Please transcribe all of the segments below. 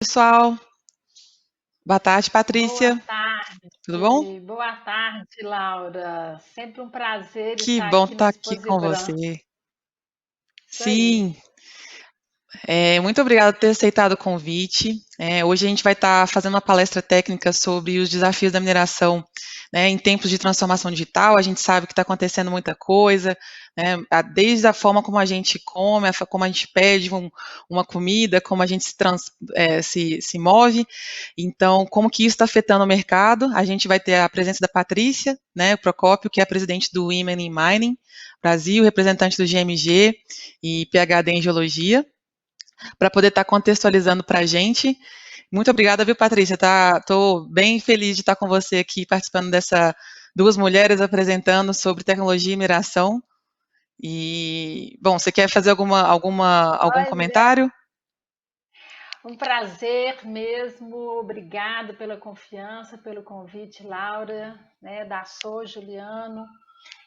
Pessoal, boa tarde, Boa Patrícia. Tudo bom? tarde, boa tarde, Laura. Sempre um prazer Que estar bom aqui no estar aqui com Exposibran. você. Isso aí. Sim, muito obrigada por ter aceitado o convite. Hoje a gente vai estar fazendo uma palestra técnica sobre os desafios da mineração, né, em tempos de transformação digital. A gente sabe que está acontecendo muita coisa, né, desde a forma como a gente come, como a gente pede uma comida, como a gente se move. Então, como que isso está afetando o mercado? A gente vai ter a presença da Patrícia, né, Procópio, que é a presidente do Women in Mining Brasil, representante do GMG e PhD em Geologia, para poder estar contextualizando para a gente. Muito obrigada, viu, Patrícia? Estou bem feliz de estar com você aqui, participando dessa duas mulheres apresentando sobre tecnologia e mineração. E, bom, você quer fazer algum Olha, comentário? um prazer mesmo. Obrigado pela confiança, pelo convite, Laura, né, da Sou Juliano.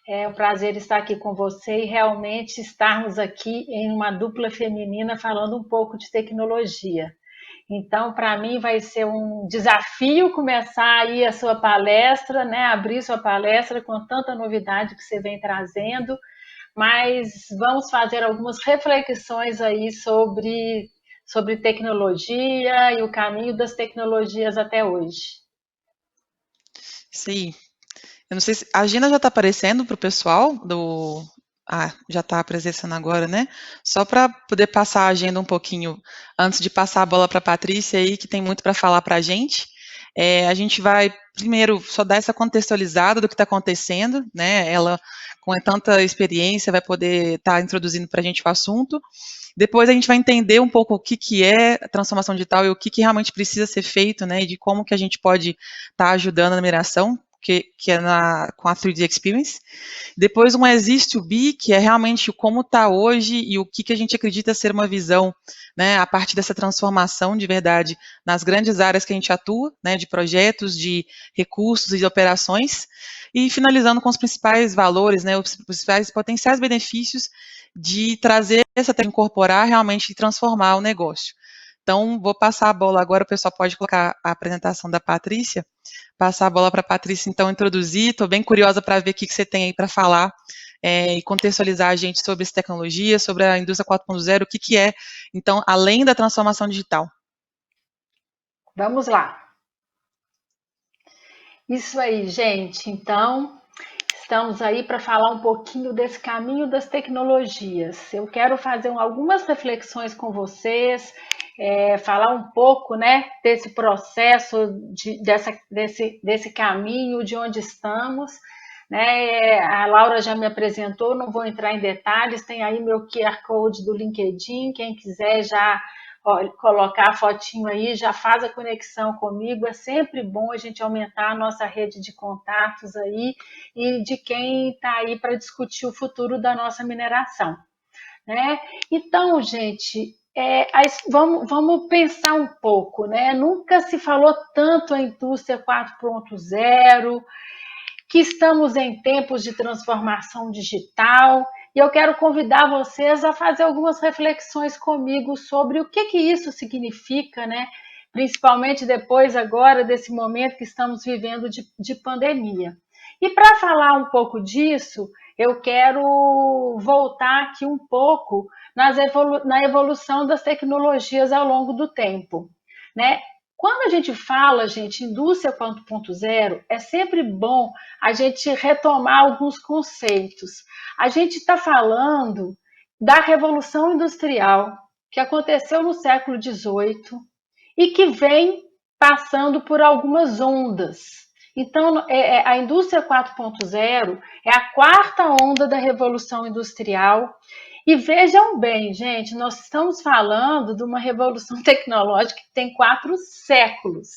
É um prazer estar aqui com você e realmente estarmos aqui em uma dupla feminina falando um pouco de tecnologia. Então, para mim, vai ser um desafio começar aí a sua palestra, né? Abrir sua palestra com tanta novidade que você vem trazendo, mas vamos fazer algumas reflexões aí sobre tecnologia e o caminho das tecnologias até hoje. Sim. Eu não sei se a agenda já está aparecendo para o pessoal do. Ah, já está aparecendo agora, né? Só para poder passar a agenda um pouquinho antes de passar a bola para a Patrícia aí, que tem muito para falar para a gente. A gente vai primeiro só dar essa contextualizada do que está acontecendo, né? Ela, com tanta experiência, vai poder estar introduzindo para a gente o assunto. Depois a gente vai entender um pouco o que é a transformação digital e o que realmente precisa ser feito, né? E de como que a gente pode estar ajudando na mineração, que é com a 3D Experience. Depois um Exist to Be, que é realmente como está hoje e o que a gente acredita ser uma visão, né, a partir dessa transformação de verdade nas grandes áreas que a gente atua, né, de projetos, de recursos e de operações, e finalizando com os principais valores, né, os principais potenciais benefícios de trazer essa incorporar realmente e transformar o negócio. Então, vou passar a bola agora, o pessoal pode colocar a apresentação da Patrícia, passar a bola para a Patrícia, então, introduzir. Estou bem curiosa para ver o que você tem aí para falar e contextualizar a gente sobre essa tecnologia, sobre a indústria 4.0, o que é, então, além da transformação digital. Vamos lá. Isso aí, gente. Então, estamos aí para falar um pouquinho desse caminho das tecnologias. Eu quero fazer algumas reflexões com vocês, falar um pouco, né, desse processo, desse caminho, de onde estamos. Né? A Laura já me apresentou, não vou entrar em detalhes, tem aí meu QR Code do LinkedIn, quem quiser já colocar a fotinho aí, já faz a conexão comigo, é sempre bom a gente aumentar a nossa rede de contatos aí e de quem está aí para discutir o futuro da nossa mineração. Né? Então, gente, vamos pensar um pouco, né? Nunca se falou tanto a indústria 4.0, que estamos em tempos de transformação digital, e eu quero convidar vocês a fazer algumas reflexões comigo sobre o que isso significa, né? Principalmente depois agora desse momento que estamos vivendo de pandemia. E para falar um pouco disso, eu quero voltar aqui um pouco na evolução das tecnologias ao longo do tempo. Né? Quando a gente fala, gente, indústria 4.0, é sempre bom a gente retomar alguns conceitos. A gente está falando da Revolução Industrial, que aconteceu no século XVIII e que vem passando por algumas ondas. Então, a indústria 4.0 é a quarta onda da Revolução Industrial. E vejam bem, gente, nós estamos falando de uma revolução tecnológica que tem 4 séculos.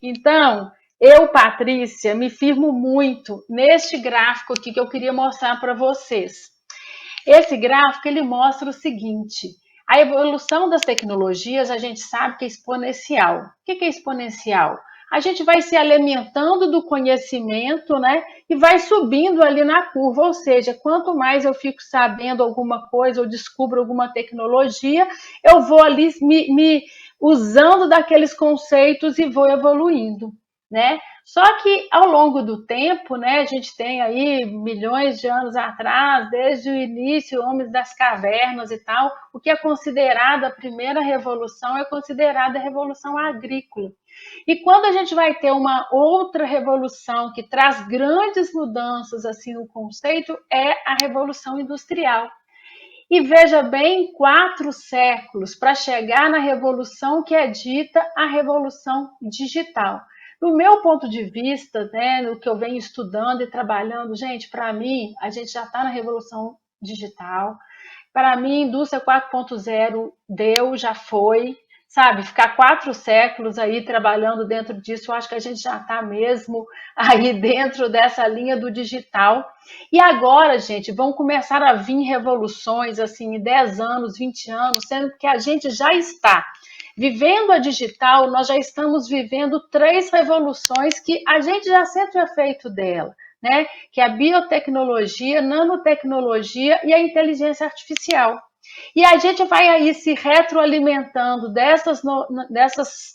Então, eu, Patrícia, me firmo muito neste gráfico aqui que eu queria mostrar para vocês. Esse gráfico ele mostra o seguinte: a evolução das tecnologias a gente sabe que é exponencial. O que é exponencial? A gente vai se alimentando do conhecimento, né? E vai subindo ali na curva. Ou seja, quanto mais eu fico sabendo alguma coisa, eu descubro alguma tecnologia, eu vou ali usando daqueles conceitos e vou evoluindo, né? Só que ao longo do tempo, né, a gente tem aí milhões de anos atrás, desde o início, homens das cavernas e tal, o que é considerado a primeira revolução é considerada a revolução agrícola. E quando a gente vai ter uma outra revolução que traz grandes mudanças assim no conceito, é a revolução industrial. E veja bem, 4 séculos para chegar na revolução que é dita a revolução digital. No meu ponto de vista, né, no que eu venho estudando e trabalhando, gente, para mim, a gente já está na revolução digital. Para mim, indústria 4.0 deu, já foi, sabe? Ficar 4 séculos aí trabalhando dentro disso, eu acho que a gente já está mesmo aí dentro dessa linha do digital. E agora, gente, vão começar a vir revoluções assim em 10 anos, 20 anos, sendo que a gente já está vivendo a digital, nós já estamos vivendo 3 revoluções que a gente já sempre é feito dela, né? Que é a biotecnologia, nanotecnologia e a inteligência artificial. E a gente vai aí se retroalimentando dessas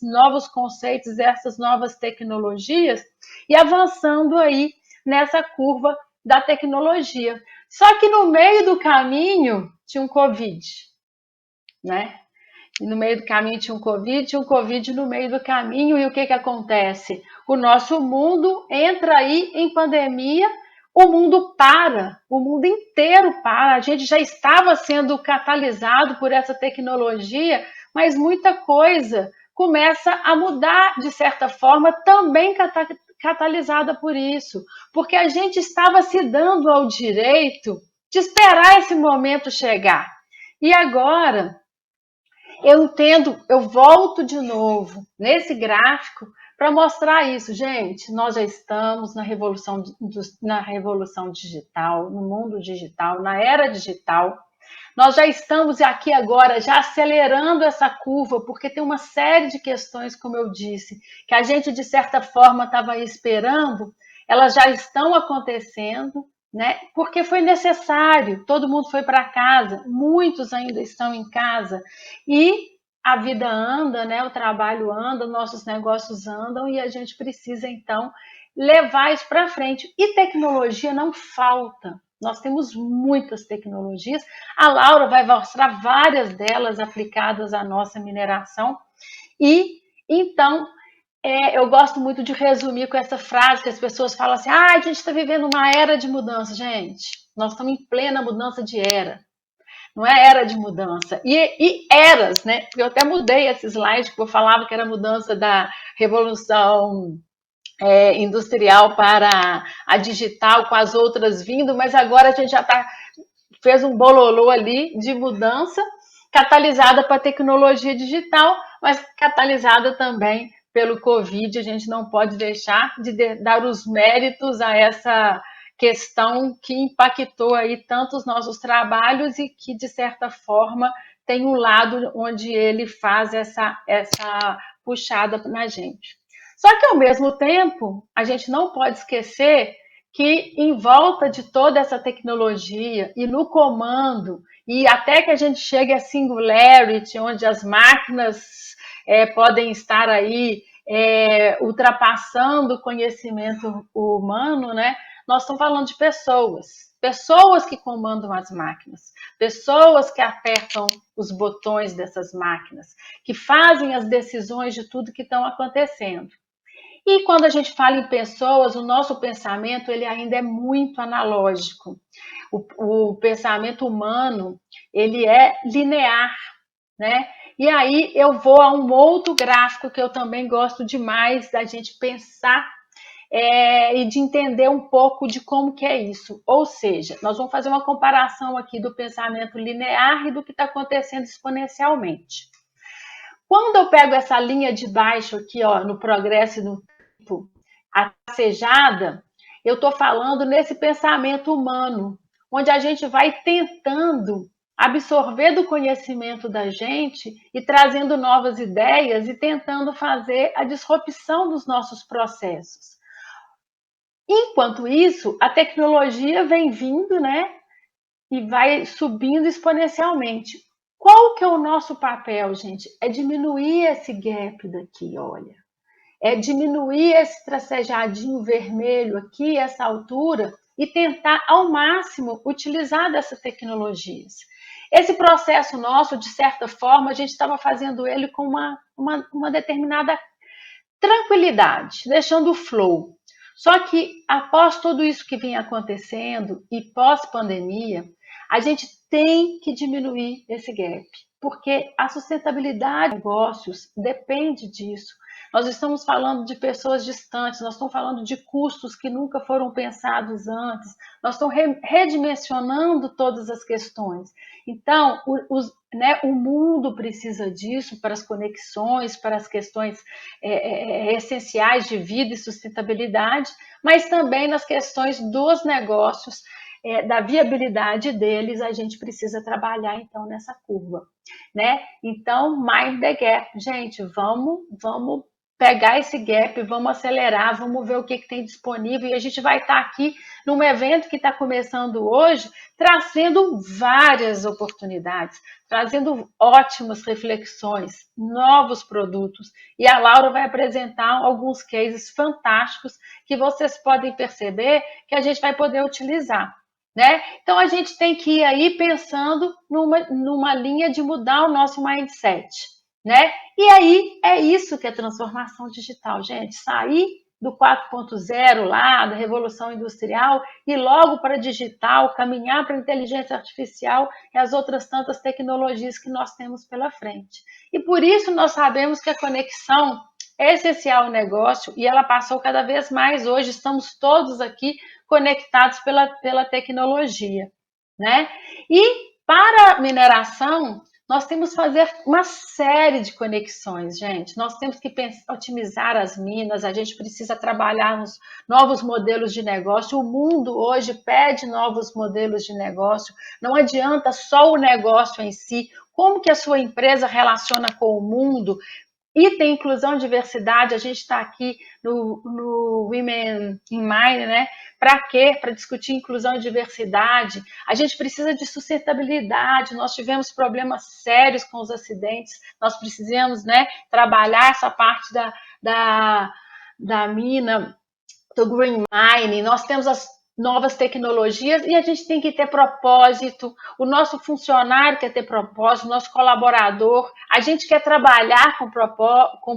novos conceitos, dessas novas tecnologias e avançando aí nessa curva da tecnologia. Só que no meio do caminho tinha um Covid, né? E no meio do caminho tinha um Covid no meio do caminho, e o que acontece? O nosso mundo entra aí em pandemia, o mundo para, o mundo inteiro para. A gente já estava sendo catalisado por essa tecnologia, mas muita coisa começa a mudar de certa forma, também catalisada por isso, porque a gente estava se dando ao direito de esperar esse momento chegar. E agora eu entendo, eu volto de novo nesse gráfico para mostrar isso, gente. Nós já estamos na revolução digital, no mundo digital, na era digital. Nós já estamos aqui agora, já acelerando essa curva, porque tem uma série de questões, como eu disse, que a gente, de certa forma, estava esperando, elas já estão acontecendo, né? Porque foi necessário, todo mundo foi para casa, muitos ainda estão em casa, e a vida anda, né? O trabalho anda, nossos negócios andam, e a gente precisa, então, levar isso para frente. E tecnologia não falta. Nós temos muitas tecnologias. A Laura vai mostrar várias delas aplicadas à nossa mineração. E, então, eu gosto muito de resumir com essa frase que as pessoas falam assim: a gente está vivendo uma era de mudança. Gente, nós estamos em plena mudança de era. Não é era de mudança. E eras, né? Porque eu até mudei esse slide, porque eu falava que era mudança da revolução industrial para a digital, com as outras vindo, mas agora a gente já fez um bololô ali de mudança, catalisada para a tecnologia digital, mas catalisada também pelo Covid. A gente não pode deixar de dar os méritos a essa questão que impactou aí tanto os nossos trabalhos e que, de certa forma, tem um lado onde ele faz essa puxada na gente. Só que, ao mesmo tempo, a gente não pode esquecer que em volta de toda essa tecnologia e no comando, e até que a gente chegue a singularity, onde as máquinas podem estar aí ultrapassando o conhecimento humano, né? Nós estamos falando de pessoas que comandam as máquinas, pessoas que apertam os botões dessas máquinas, que fazem as decisões de tudo que estão acontecendo. E quando a gente fala em pessoas, o nosso pensamento ele ainda é muito analógico. O pensamento humano ele é linear, né? E aí eu vou a um outro gráfico que eu também gosto demais da gente pensar e de entender um pouco de como que é isso. Ou seja, nós vamos fazer uma comparação aqui do pensamento linear e do que está acontecendo exponencialmente. Quando eu pego essa linha de baixo aqui, ó, no progresso e no tempo, a tracejada, eu estou falando nesse pensamento humano, onde a gente vai tentando absorver do conhecimento da gente e trazendo novas ideias e tentando fazer a disrupção dos nossos processos. Enquanto isso, a tecnologia vem vindo, né, e vai subindo exponencialmente. Qual que é o nosso papel, gente? É diminuir esse gap daqui, olha. É diminuir esse tracejadinho vermelho aqui, essa altura, e tentar ao máximo utilizar dessas tecnologias. Esse processo nosso, de certa forma, a gente estava fazendo ele com uma determinada tranquilidade, deixando o flow. Só que após tudo isso que vem acontecendo e pós-pandemia, a gente tem que diminuir esse gap, porque a sustentabilidade dos negócios depende disso. Nós estamos falando de pessoas distantes, nós estamos falando de custos que nunca foram pensados antes, nós estamos redimensionando todas as questões. Então, o mundo precisa disso para as conexões, para as questões essenciais de vida e sustentabilidade, mas também nas questões dos negócios, da viabilidade deles, a gente precisa trabalhar então nessa curva, né? Então, mind the gap, gente, vamos pegar esse gap, vamos acelerar, vamos ver o que tem disponível, e a gente vai estar aqui num evento que está começando hoje, trazendo várias oportunidades, trazendo ótimas reflexões, novos produtos, e a Laura vai apresentar alguns cases fantásticos que vocês podem perceber que a gente vai poder utilizar. Né? Então a gente tem que ir aí pensando numa linha de mudar o nosso mindset. Né? E aí é isso que é transformação digital, gente. Sair do 4.0 lá, da revolução industrial, e logo para digital, caminhar para a inteligência artificial e as outras tantas tecnologias que nós temos pela frente. E por isso nós sabemos que a conexão é essencial ao negócio, e ela passou cada vez mais. Hoje estamos todos aqui conectados pela tecnologia. Né? E para a mineração, nós temos que fazer uma série de conexões, gente. Nós temos que otimizar as minas, a gente precisa trabalhar nos novos modelos de negócio. O mundo hoje pede novos modelos de negócio. Não adianta só o negócio em si. Como que a sua empresa relaciona com o mundo? E tem inclusão e diversidade, a gente está aqui no Women in Mind, né? Para quê? Para discutir inclusão e diversidade. A gente precisa de sustentabilidade, nós tivemos problemas sérios com os acidentes, nós precisamos, né, trabalhar essa parte da mina, do green mining, nós temos as novas tecnologias e a gente tem que ter propósito, o nosso funcionário quer ter propósito, o nosso colaborador, a gente quer trabalhar com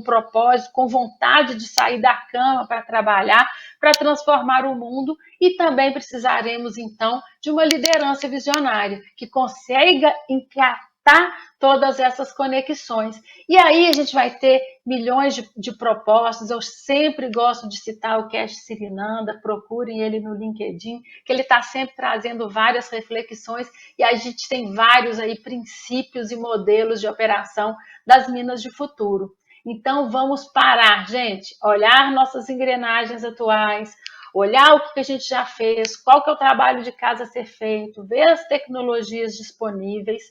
propósito, com vontade de sair da cama para trabalhar, para transformar o mundo, e também precisaremos então de uma liderança visionária que consiga encaixar todas essas conexões. E aí a gente vai ter milhões de propostas. Eu sempre gosto de citar o Cash Sirinanda, procurem ele no LinkedIn, que ele está sempre trazendo várias reflexões, e a gente tem vários aí princípios e modelos de operação das minas de futuro. Então vamos parar, gente, olhar nossas engrenagens atuais, olhar o que a gente já fez, qual que é o trabalho de casa a ser feito, ver as tecnologias disponíveis,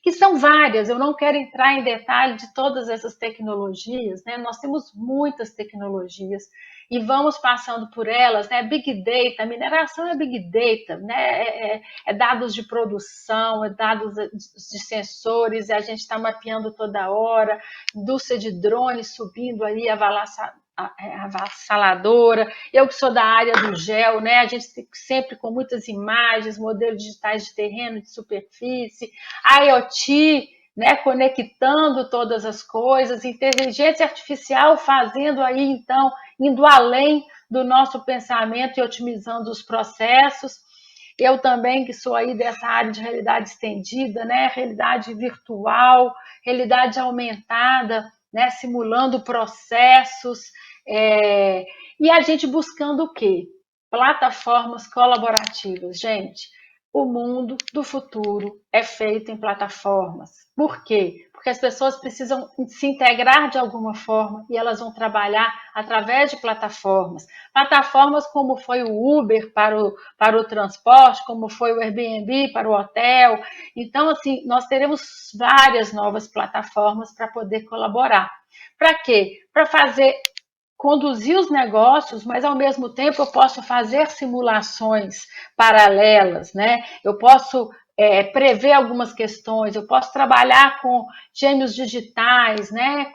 que são várias. Eu não quero entrar em detalhe de todas essas tecnologias, né? Nós temos muitas tecnologias e vamos passando por elas, né? Big Data, mineração é Big Data, né? É dados de produção, é dados de sensores, e a gente está mapeando toda hora, indústria de drones subindo aí, avassaladora. Eu que sou da área do gel, né? A gente sempre com muitas imagens, modelos digitais de terreno, de superfície, IoT, né? Conectando todas as coisas, inteligência artificial fazendo aí, então, indo além do nosso pensamento e otimizando os processos. Eu também, que sou aí dessa área de realidade estendida, né? Realidade virtual, realidade aumentada, né? Simulando processos, e a gente buscando o quê? Plataformas colaborativas. Gente, o mundo do futuro é feito em plataformas. Por quê? Porque as pessoas precisam se integrar de alguma forma e elas vão trabalhar através de plataformas. Plataformas como foi o Uber para o transporte, como foi o Airbnb para o hotel. Então, assim, nós teremos várias novas plataformas para poder colaborar. Para quê? Para conduzir os negócios, mas ao mesmo tempo eu posso fazer simulações paralelas, né? Eu posso prever algumas questões, eu posso trabalhar com gêmeos digitais, né?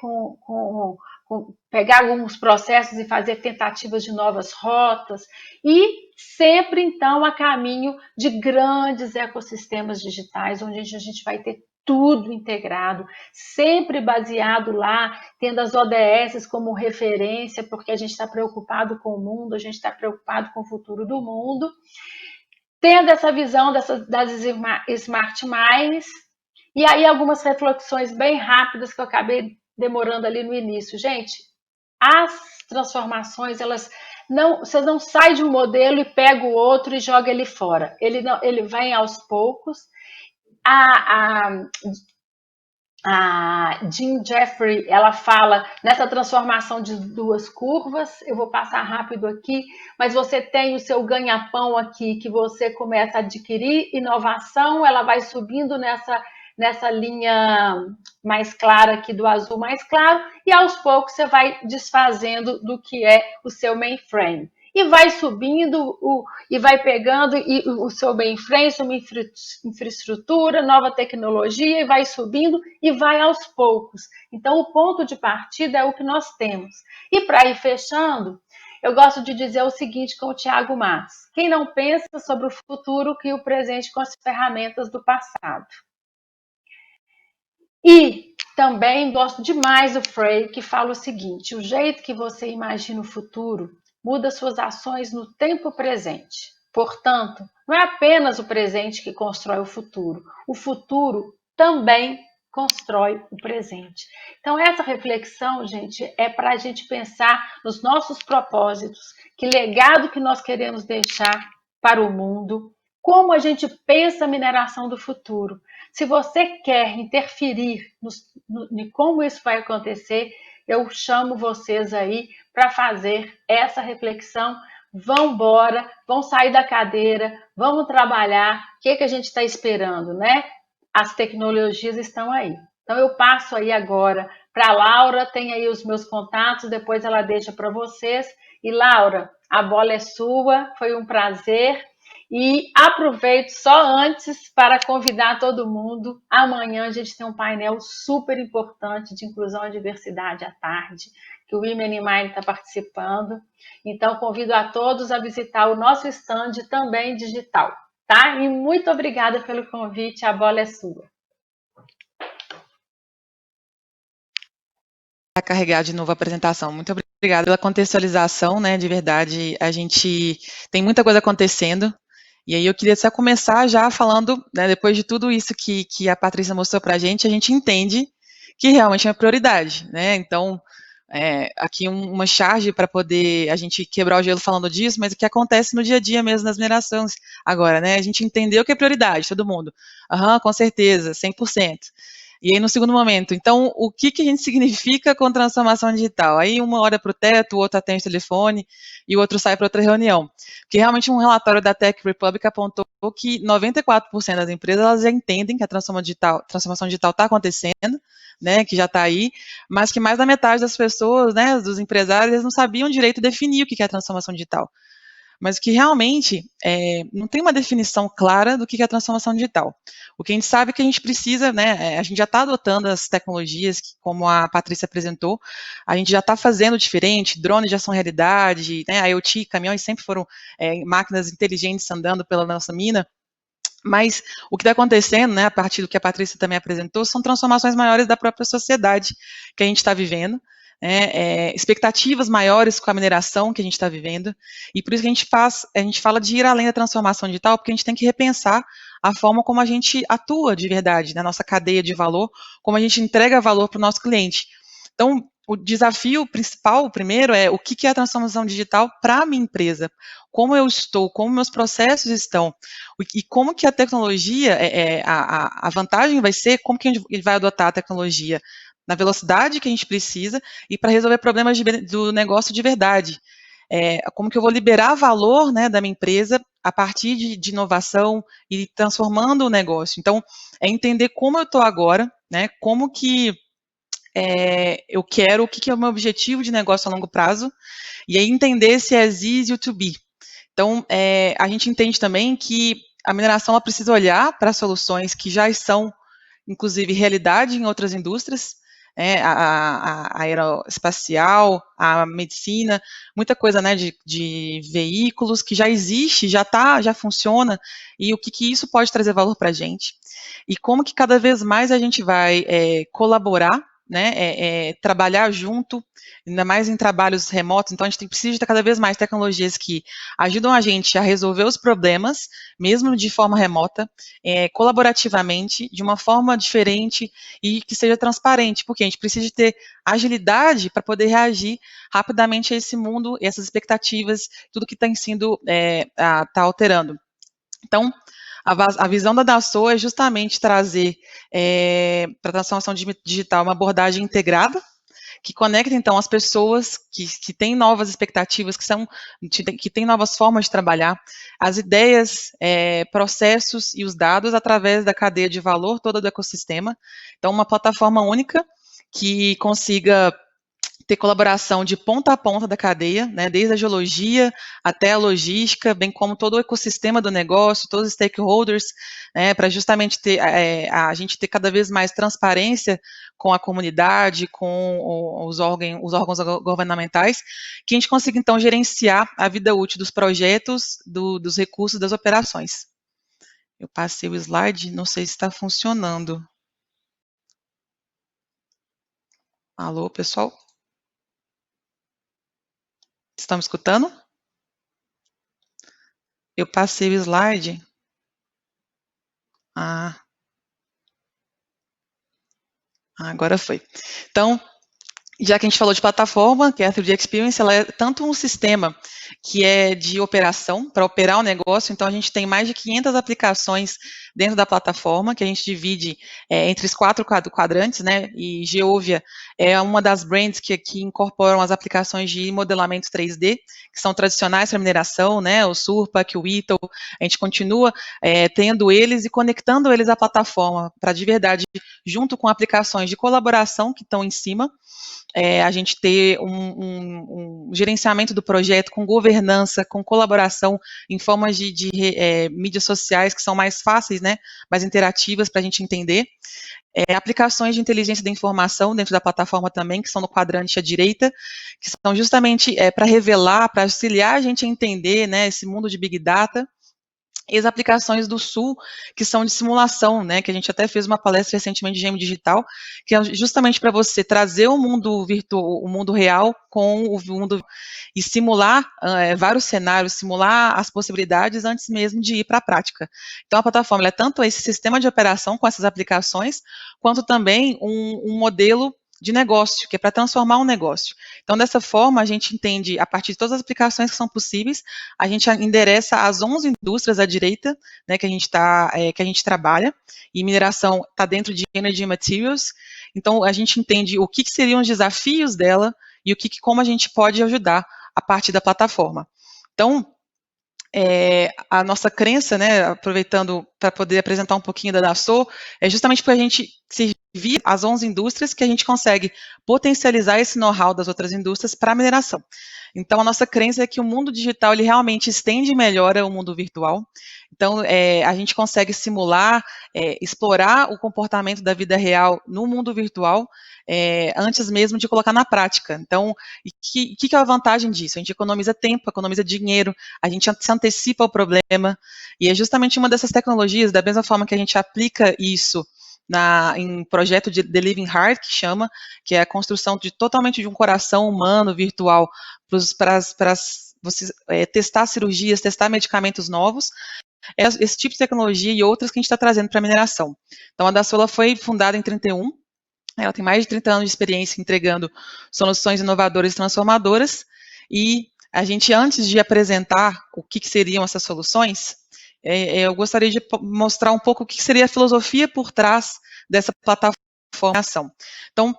Pegar alguns processos e fazer tentativas de novas rotas, e sempre, então, a caminho de grandes ecossistemas digitais, onde a gente vai ter tudo integrado, sempre baseado lá, tendo as ODS como referência, porque a gente está preocupado com o mundo, a gente está preocupado com o futuro do mundo, tendo essa visão das Smart Mines, e aí algumas reflexões bem rápidas que eu acabei demorando ali no início. Gente, as transformações, você não sai de um modelo e pega o outro e joga ele fora. Ele vem aos poucos. A Jean Jeffrey, ela fala nessa transformação de duas curvas. Eu vou passar rápido aqui, mas você tem o seu ganha-pão aqui, que você começa a adquirir inovação, ela vai subindo nessa linha mais clara aqui, do azul mais claro, e aos poucos você vai desfazendo do que é o seu mainframe. E vai subindo e vai pegando o seu mainframe, sua infraestrutura, nova tecnologia, e vai subindo e vai aos poucos. Então, o ponto de partida é o que nós temos. E para ir fechando, eu gosto de dizer o seguinte com o Thiago Matos: quem não pensa sobre o futuro, cria o presente com as ferramentas do passado. E também gosto demais do Frey, que fala o seguinte: o jeito que você imagina o futuro muda suas ações no tempo presente. Portanto, não é apenas o presente que constrói o futuro também constrói o presente. Então, essa reflexão, gente, é para a gente pensar nos nossos propósitos, que legado que nós queremos deixar para o mundo, como a gente pensa a mineração do futuro. Se você quer interferir em como isso vai acontecer, eu chamo vocês aí para fazer essa reflexão. Vão embora, vão sair da cadeira, vamos trabalhar. O que a gente está esperando, né? As tecnologias estão aí. Então eu passo aí agora para a Laura, tem aí os meus contatos, depois ela deixa para vocês. E Laura, a bola é sua, foi um prazer. E aproveito só antes para convidar todo mundo. Amanhã a gente tem um painel super importante de inclusão e diversidade à tarde, que o Women in Mind está participando. Então, convido a todos a visitar o nosso stand também digital, tá? E muito obrigada pelo convite, a bola é sua. Vou carregar de novo a apresentação. Muito obrigada pela contextualização, né? De verdade, a gente tem muita coisa acontecendo. E aí eu queria só começar já falando, né, depois de tudo isso que a Patrícia mostrou para a gente entende que realmente é uma prioridade, né? Então, aqui uma charge para poder a gente quebrar o gelo falando disso, mas o que acontece no dia a dia mesmo nas minerações agora, né? A gente entendeu que é prioridade, todo mundo. Com certeza, 100%. E aí, no segundo momento, então, o que a gente significa com transformação digital? Aí, uma olha para o teto, o outro atende o telefone e o outro sai para outra reunião. Porque, realmente, um relatório da Tech Republic apontou que 94% das empresas elas já entendem que a transformação digital está acontecendo, né, que já está aí, mas que mais da metade das pessoas, né, dos empresários, eles não sabiam direito definir o que é a transformação digital. Mas que realmente não tem uma definição clara do que é a transformação digital. O que a gente sabe é que a gente precisa, né, a gente já está adotando as tecnologias, que, como a Patrícia apresentou, a gente já está fazendo diferente, drones já são realidade, né, IoT, caminhões sempre foram máquinas inteligentes andando pela nossa mina, mas o que está acontecendo, né, a partir do que a Patrícia também apresentou, são transformações maiores da própria sociedade que a gente está vivendo, expectativas maiores com a mineração que a gente está vivendo, e por isso que a gente fala de ir além da transformação digital, porque a gente tem que repensar a forma como a gente atua de verdade, na nossa cadeia de valor, como a gente entrega valor para o nosso cliente. Então, o desafio principal, primeiro, é o que é a transformação digital para a minha empresa, como eu estou, como meus processos estão, e como que a tecnologia, a vantagem vai ser como que a gente vai adotar a tecnologia na velocidade que a gente precisa e para resolver problemas do negócio de verdade. Como que eu vou liberar valor, né, da minha empresa a partir de inovação e transformando o negócio. Então, é entender como eu estou agora, né, como que eu quero, o que é o meu objetivo de negócio a longo prazo, e aí entender se é as easy to be. Então, a gente entende também que a mineração ela precisa olhar para soluções que já são, inclusive, realidade em outras indústrias, a aeroespacial, a medicina, muita coisa, né, de veículos que já existe, já funciona, e o que isso pode trazer valor para a gente. E como que cada vez mais a gente vai colaborar, né, trabalhar junto, ainda mais em trabalhos remotos, então a gente precisa de ter cada vez mais tecnologias que ajudam a gente a resolver os problemas, mesmo de forma remota, colaborativamente, de uma forma diferente e que seja transparente, porque a gente precisa de ter agilidade para poder reagir rapidamente a esse mundo, essas expectativas, tudo que está sendo, está alterando. Então, a visão da DASSO é justamente trazer para a transformação digital uma abordagem integrada, que conecta, então, as pessoas que têm novas expectativas, que têm novas formas de trabalhar, as ideias, processos e os dados através da cadeia de valor toda do ecossistema. Então, uma plataforma única que consiga ter colaboração de ponta a ponta da cadeia, né, desde a geologia até a logística, bem como todo o ecossistema do negócio, todos os stakeholders, para justamente ter, a gente ter cada vez mais transparência com a comunidade, com os órgãos governamentais, que a gente consiga, então, gerenciar a vida útil dos projetos, dos recursos, das operações. Eu passei o slide, não sei se está funcionando. Alô, pessoal? Estão me escutando? Eu passei o slide. Agora foi. Então, já que a gente falou de plataforma, que é a 3D Experience, ela é tanto um sistema que é de operação, para operar o negócio, então a gente tem mais de 500 aplicações dentro da plataforma, que a gente divide entre os 4 quadrantes, né, e Geovia é uma das brands que incorporam as aplicações de modelamento 3D, que são tradicionais para mineração, né, o Surpak, o Whittle, a gente continua tendo eles e conectando eles à plataforma, para de verdade, junto com aplicações de colaboração que estão em cima, a gente ter um gerenciamento do projeto com governança, com colaboração em formas de mídias sociais que são mais fáceis, né, mais interativas para a gente entender. Aplicações de inteligência da informação dentro da plataforma também, que são no quadrante à direita, que são justamente para revelar, para auxiliar a gente a entender, né, esse mundo de Big Data. E as aplicações do Sul, que são de simulação, né, que a gente até fez uma palestra recentemente de GEM Digital, que é justamente para você trazer o mundo virtual, o mundo real com o mundo e simular vários cenários, simular as possibilidades antes mesmo de ir para a prática. Então a plataforma é tanto esse sistema de operação com essas aplicações, quanto também um modelo de negócio, que é para transformar um negócio. Então, dessa forma, a gente entende, a partir de todas as aplicações que são possíveis, a gente endereça as 11 indústrias à direita, né, que a gente trabalha, e mineração está dentro de Energy Materials, então a gente entende o que seriam os desafios dela e como a gente pode ajudar a partir da plataforma. Então, a nossa crença, né, aproveitando para poder apresentar um pouquinho da DASSO, é justamente para a gente servir as 11 indústrias que a gente consegue potencializar esse know-how das outras indústrias para a mineração. Então, a nossa crença é que o mundo digital, ele realmente estende e melhora o mundo virtual. Então, a gente consegue simular, explorar o comportamento da vida real no mundo virtual, antes mesmo de colocar na prática. Então, que é a vantagem disso? A gente economiza tempo, economiza dinheiro, a gente se antecipa ao problema, e é justamente uma dessas tecnologias, da mesma forma que a gente aplica isso em projeto de The Living Heart, que é a construção totalmente de um coração humano, virtual, para você testar cirurgias, testar medicamentos novos, esse tipo de tecnologia e outras que a gente está trazendo para a mineração. Então, a DASSO foi fundada em 31, ela tem mais de 30 anos de experiência entregando soluções inovadoras e transformadoras, e a gente, antes de apresentar o que seriam essas soluções, eu gostaria de mostrar um pouco o que seria a filosofia por trás dessa plataforma. Então,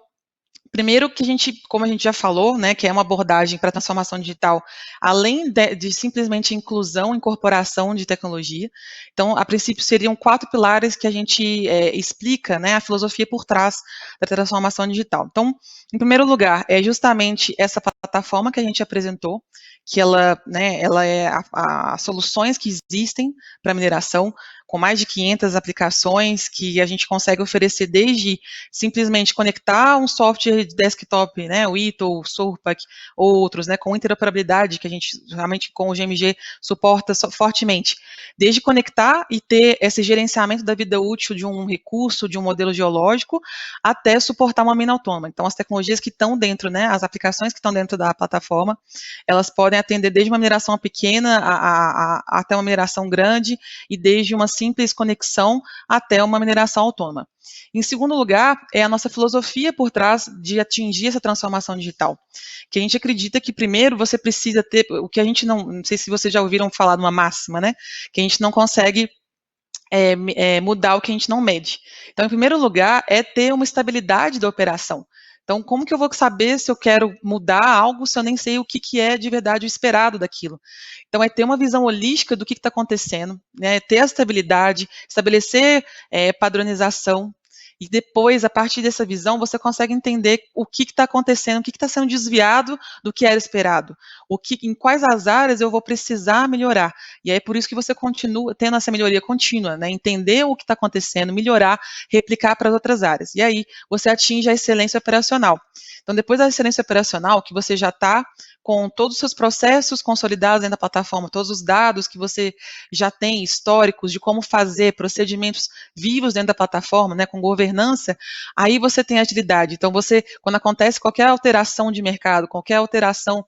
Primeiro que como a gente já falou, né, que é uma abordagem para transformação digital, além de simplesmente inclusão, incorporação de tecnologia. Então, a princípio, seriam 4 pilares que a gente explica, né, a filosofia por trás da transformação digital. Então, em primeiro lugar, é justamente essa plataforma que a gente apresentou, que ela, né, ela é as soluções que existem para mineração, com mais de 500 aplicações que a gente consegue oferecer desde simplesmente conectar um software de desktop, né, o ITO, o Surpac, ou outros, né, com interoperabilidade, que a gente realmente com o GMG suporta fortemente, desde conectar e ter esse gerenciamento da vida útil de um recurso, de um modelo geológico, até suportar uma mina autônoma. Então, as tecnologias que estão dentro, né, as aplicações que estão dentro da plataforma, elas podem atender desde uma mineração pequena até uma mineração grande, e desde uma simples conexão até uma mineração autônoma. Em segundo lugar, é a nossa filosofia por trás de atingir essa transformação digital, que a gente acredita que primeiro você precisa ter, o que a gente não sei se vocês já ouviram falar de uma máxima, né, que a gente não consegue mudar o que a gente não mede. Então, em primeiro lugar, é ter uma estabilidade da operação. Então, como que eu vou saber se eu quero mudar algo se eu nem sei o que é de verdade o esperado daquilo? Então, é ter uma visão holística do que está acontecendo, né, ter a estabilidade, estabelecer padronização, e depois, a partir dessa visão, você consegue entender o que está acontecendo, o que está sendo desviado do que era esperado, em quais as áreas eu vou precisar melhorar. E aí é por isso que você continua tendo essa melhoria contínua, né? Entender o que está acontecendo, melhorar, replicar para as outras áreas. E aí você atinge a excelência operacional. Então, depois da excelência operacional, que você já está com todos os seus processos consolidados dentro da plataforma, todos os dados que você já tem, históricos de como fazer, procedimentos vivos dentro da plataforma, né, com governança, aí você tem agilidade. Então, quando acontece qualquer alteração de mercado, qualquer alteração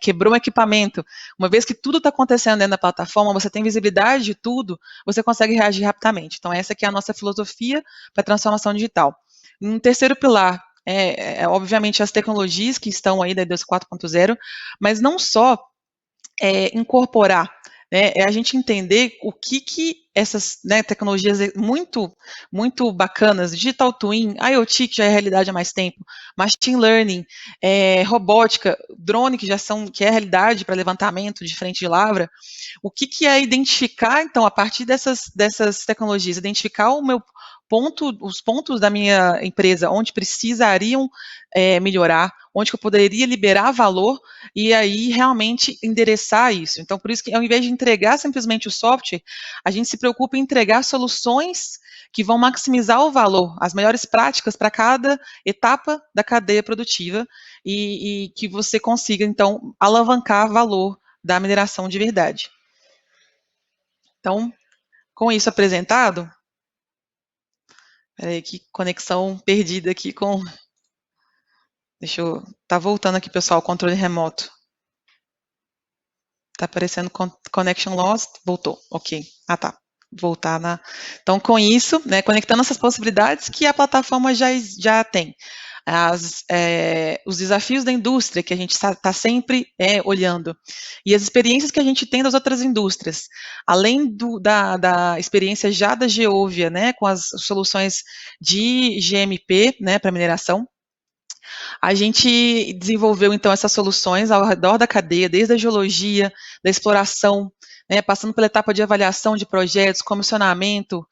quebrou um equipamento, uma vez que tudo está acontecendo dentro da plataforma, você tem visibilidade de tudo, você consegue reagir rapidamente. Então, essa aqui é a nossa filosofia para a transformação digital. Um terceiro pilar, obviamente, as tecnologias que estão aí da Indústria 4.0, mas não só incorporar, né, é a gente entender o que essas, né, tecnologias muito, muito bacanas, Digital Twin, IoT, que já é realidade há mais tempo, Machine Learning, robótica, drone, que é realidade para levantamento de frente de lavra, o que é identificar, então, a partir dessas tecnologias, identificar os pontos da minha empresa onde precisariam melhorar, onde eu poderia liberar valor e aí realmente endereçar isso. Então, por isso que ao invés de entregar simplesmente o software, a gente se preocupa em entregar soluções que vão maximizar o valor, as melhores práticas para cada etapa da cadeia produtiva e que você consiga, então, alavancar valor da mineração de verdade. Então, com isso apresentado, peraí, que conexão perdida aqui com... Tá voltando aqui, pessoal, o controle remoto. Tá aparecendo connection lost, voltou, ok. Ah, tá. Voltar na... Então, com isso, né, conectando essas possibilidades que a plataforma já tem. Os desafios da indústria que a gente está sempre olhando, e as experiências que a gente tem das outras indústrias, além da experiência já da Geovia, né, com as soluções de GMP, né, para mineração, a gente desenvolveu, então, essas soluções ao redor da cadeia, desde a geologia, da exploração, né, passando pela etapa de avaliação de projetos, comissionamento,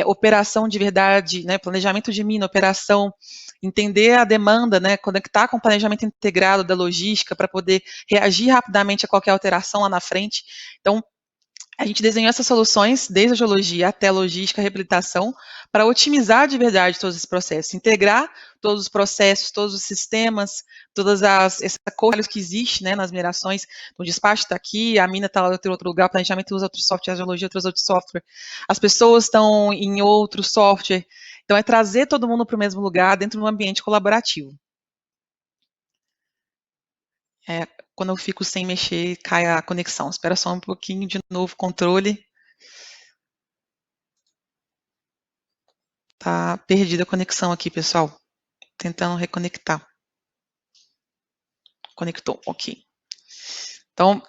operação de verdade, né, planejamento de mina, operação, entender a demanda, né, conectar com o planejamento integrado da logística para poder reagir rapidamente a qualquer alteração lá na frente. Então, a gente desenhou essas soluções, desde a geologia até a logística, a reabilitação, para otimizar de verdade todos esses processos, integrar todos os processos, todos os sistemas, todas esses acordos que existem, né, nas minerações. Então, o despacho está aqui, a mina está em outro lugar, o planejamento usa outro software, a geologia usa outro software, as pessoas estão em outro software. Então, é trazer todo mundo para o mesmo lugar, dentro de um ambiente colaborativo. Quando eu fico sem mexer, cai a conexão. Espera só um pouquinho, de novo, controle. Tá perdida a conexão aqui, pessoal. Tentando reconectar. Conectou, ok. Então,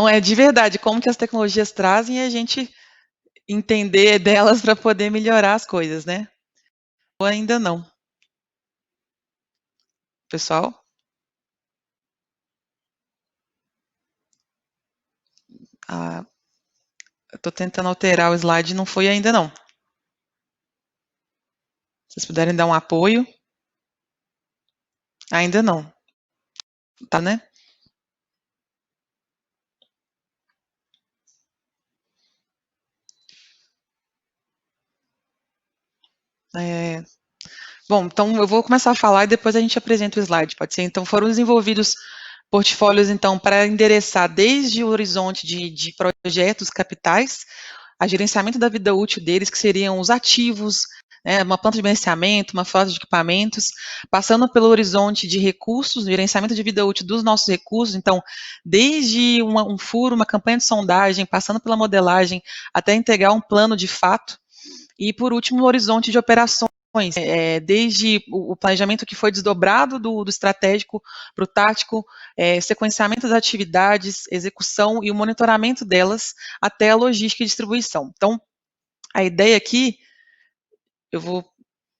é de verdade como que as tecnologias trazem e a gente entender delas para poder melhorar as coisas, né? Ou ainda não. pessoal? Ah, eu estou tentando alterar o slide, não foi ainda não. Se vocês puderem dar um apoio. Ainda não. Tá, né? Bom, então eu vou começar a falar e depois a gente apresenta o slide, pode ser? Então, foram desenvolvidos portfólios, então, para endereçar desde o horizonte de projetos capitais, a gerenciamento da vida útil deles, que seriam os ativos, né, uma planta de gerenciamento, uma frota de equipamentos, passando pelo horizonte de recursos, gerenciamento de vida útil dos nossos recursos, então, desde um furo, uma campanha de sondagem, passando pela modelagem, até entregar um plano de fato, e, por último, o horizonte de operações, desde o planejamento que foi desdobrado do estratégico para o tático, sequenciamento das atividades, execução e o monitoramento delas, até a logística e distribuição. Então, a ideia aqui, eu vou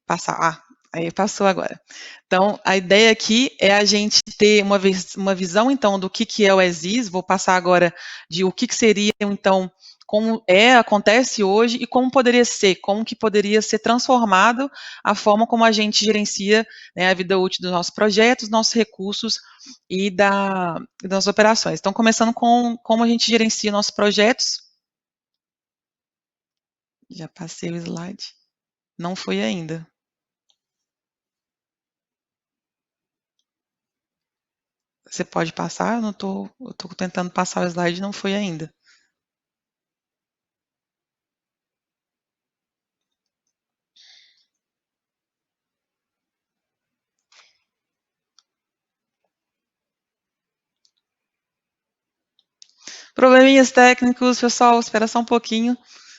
passar, aí passou agora. Então, a ideia aqui é a gente ter uma visão, então, do que é o ESIS, vou passar agora de o que seria, então, como acontece hoje e como poderia ser, como que poderia ser transformado a forma como a gente gerencia, né, a vida útil dos nossos projetos, nossos recursos e das operações. Então, começando com como a gente gerencia nossos projetos. Já passei o slide. Não foi ainda. Você pode passar? Eu estou tentando passar o slide, não foi ainda. Probleminhas técnicos, pessoal, espera só um pouquinho,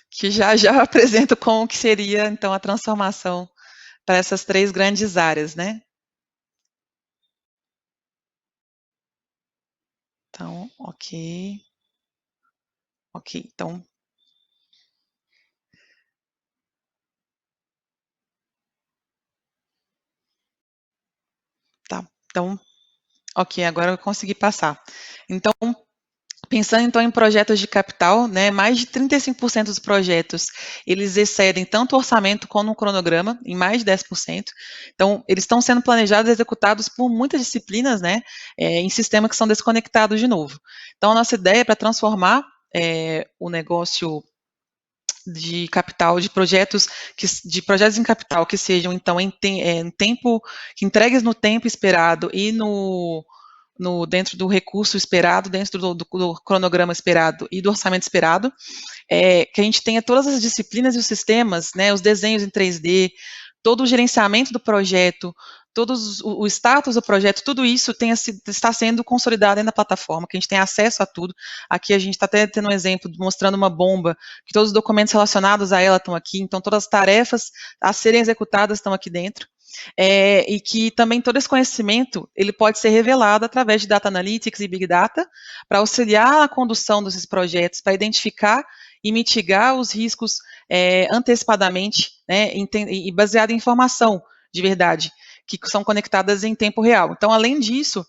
que já já apresento como que seria, então, a transformação para essas 3 grandes áreas, né. Então, ok. Ok, então tá. Então, ok, agora eu consegui passar. Então, pensando então em projetos de capital, né, mais de 35% dos projetos, eles excedem tanto o orçamento como o cronograma, em mais de 10%. Então, eles estão sendo planejados e executados por muitas disciplinas, né, em sistemas que são desconectados de novo. Então, a nossa ideia é para transformar o negócio de capital, de projetos em capital que sejam, então, em tempo, que entregues no tempo esperado e dentro do recurso esperado, dentro do cronograma esperado e do orçamento esperado, que a gente tenha todas as disciplinas e os sistemas, né, os desenhos em 3D, todo o gerenciamento do projeto, o status do projeto, tudo isso está sendo consolidado dentro da plataforma, que a gente tem acesso a tudo. Aqui a gente está até tendo um exemplo, mostrando uma bomba, que todos os documentos relacionados a ela estão aqui, então todas as tarefas a serem executadas estão aqui dentro. E que também todo esse conhecimento ele pode ser revelado através de Data Analytics e Big Data para auxiliar a condução desses projetos, para identificar e mitigar os riscos antecipadamente, né, e baseado em informação de verdade, que são conectadas em tempo real. Então, além disso,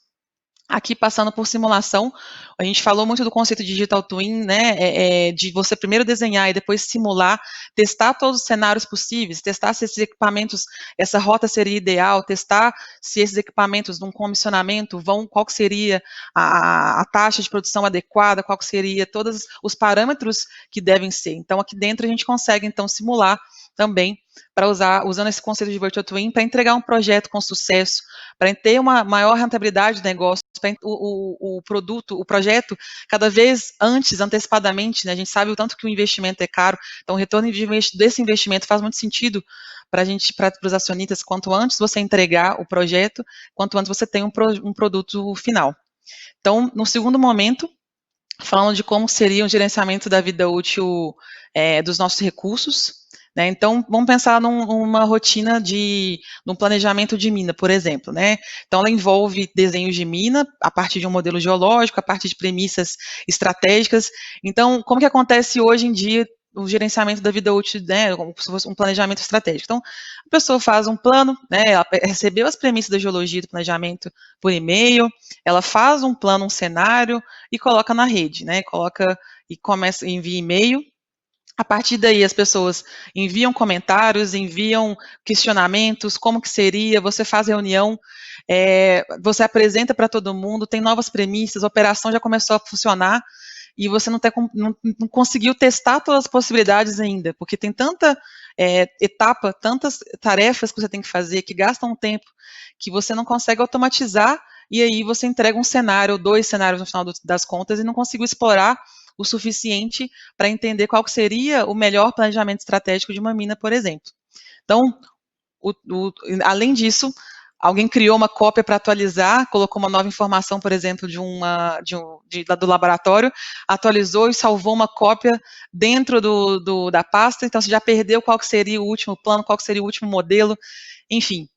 aqui passando por simulação, a gente falou muito do conceito de digital twin, né, de você primeiro desenhar e depois simular, testar todos os cenários possíveis, testar se esses equipamentos, essa rota seria ideal, testar se esses equipamentos num comissionamento qual que seria a taxa de produção adequada, qual que seria todos os parâmetros que devem ser. Então, aqui dentro a gente consegue, então, simular também, para usando esse conceito de Virtual Twin, para entregar um projeto com sucesso, para ter uma maior rentabilidade do negócio, para o produto, o projeto, cada vez antes, antecipadamente, né, a gente sabe o tanto que o investimento é caro, então o retorno desse investimento faz muito sentido para os acionistas, quanto antes você entregar o projeto, quanto antes você tem um produto final. Então, no segundo momento, falando de como seria o gerenciamento da vida útil dos nossos recursos, né? Então, vamos pensar numa rotina num planejamento de mina, por exemplo, né? Então, ela envolve desenhos de mina a partir de um modelo geológico, a partir de premissas estratégicas. Então, como que acontece hoje em dia o gerenciamento da vida útil, né, como se fosse um planejamento estratégico. Então, a pessoa faz um plano, né, ela recebeu as premissas da geologia e do planejamento por e-mail, ela faz um plano, um cenário e coloca na rede, né, coloca e começa, envia e-mail. A partir daí, as pessoas enviam comentários, enviam questionamentos, como que seria, você faz reunião, você apresenta para todo mundo, tem novas premissas, a operação já começou a funcionar, e você não conseguiu testar todas as possibilidades ainda, porque tem tanta etapa, tantas tarefas que você tem que fazer, que gastam um tempo, que você não consegue automatizar, e aí você entrega um cenário, ou 2 cenários no final das contas, e não conseguiu explorar o suficiente para entender qual seria o melhor planejamento estratégico de uma mina, por exemplo. Então, além disso, alguém criou uma cópia para atualizar, colocou uma nova informação, por exemplo, do laboratório, atualizou e salvou uma cópia dentro da pasta, então você já perdeu qual que seria o último plano, qual que seria o último modelo, enfim.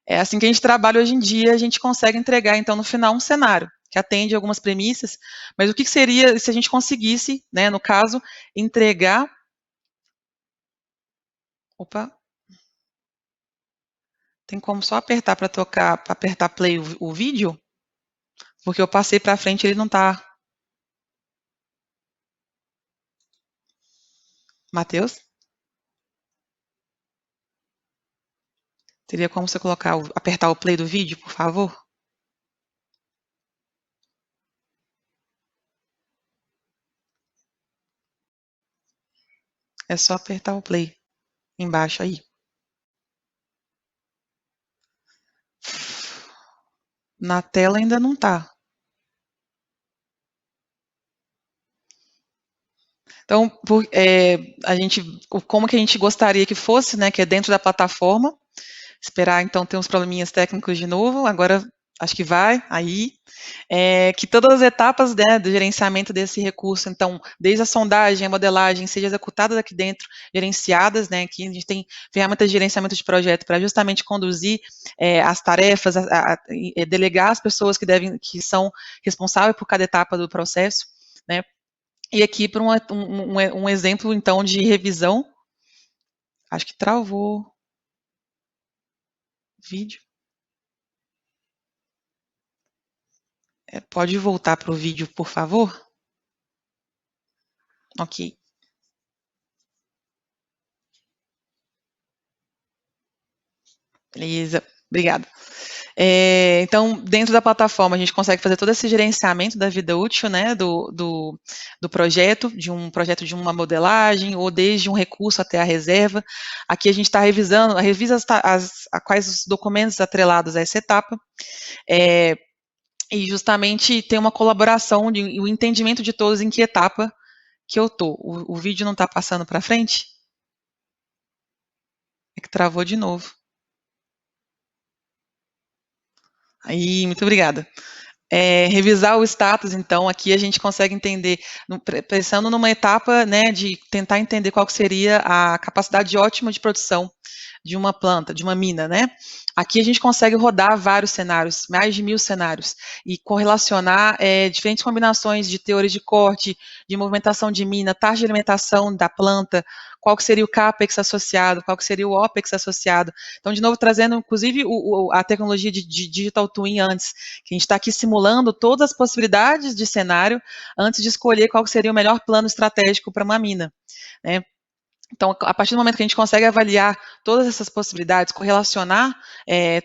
É assim que a gente trabalha hoje em dia, a gente consegue entregar, então, no final, um cenário que atende algumas premissas, mas o que seria se a gente conseguisse, né, no caso, entregar... Opa! Tem como só apertar para tocar, para apertar play o vídeo? Porque eu passei para frente e ele não está. Matheus? Teria como você apertar o play do vídeo, por favor? É só apertar o play embaixo aí. Na tela ainda não está. Então, como que a gente gostaria que fosse, né, que é dentro da plataforma. Esperar, então, ter uns probleminhas técnicos de novo. Agora, acho que vai, aí. Que todas as etapas, né, do gerenciamento desse recurso, então, desde a sondagem, a modelagem, seja executada aqui dentro, gerenciadas, né, aqui a gente tem ferramentas de gerenciamento de projeto para justamente conduzir as tarefas, delegar as pessoas que são responsáveis por cada etapa do processo, né, e aqui para um exemplo, então, de revisão. Acho que travou o vídeo. Pode voltar para o vídeo, por favor? Ok. Beleza, obrigada. Então, dentro da plataforma, a gente consegue fazer todo esse gerenciamento da vida útil, né, do projeto, de uma modelagem, ou desde um recurso até a reserva. Aqui a gente está revisa quais os documentos atrelados a essa etapa, e justamente tem uma colaboração, o entendimento de todos em que etapa que eu estou. O vídeo não está passando para frente? É que travou de novo. Aí, muito obrigada. Revisar o status, então, aqui a gente consegue entender, pensando numa etapa, né, de tentar entender qual seria a capacidade ótima de produção de uma planta, de uma mina, né? Aqui a gente consegue rodar vários cenários, mais de 1000 cenários, e correlacionar diferentes combinações de teores de corte, de movimentação de mina, taxa de alimentação da planta, qual que seria o CAPEX associado, qual que seria o OPEX associado. Então, de novo, trazendo, inclusive, a tecnologia de Digital Twin antes, que a gente está aqui simulando todas as possibilidades de cenário antes de escolher qual seria o melhor plano estratégico para uma mina, né? Então, a partir do momento que a gente consegue avaliar todas essas possibilidades, correlacionar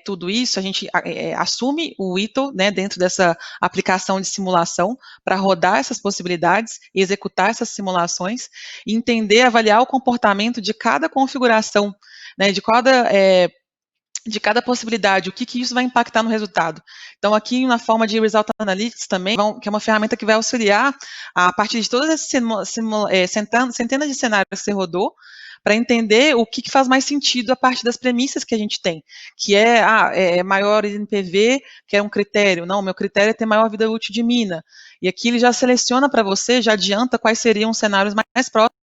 tudo isso, a gente assume o ITIL, né, dentro dessa aplicação de simulação para rodar essas possibilidades e executar essas simulações, e entender, avaliar o comportamento de cada configuração, né, de cada possibilidade, o que isso vai impactar no resultado. Então, aqui na forma de Result Analytics também, que é uma ferramenta que vai auxiliar a partir de todas essas centenas de cenários que você rodou, para entender o que faz mais sentido a partir das premissas que a gente tem, que é maior NPV, que é um critério. Não, meu critério é ter maior vida útil de mina. E aqui ele já seleciona para você, já adianta quais seriam os cenários mais próximos,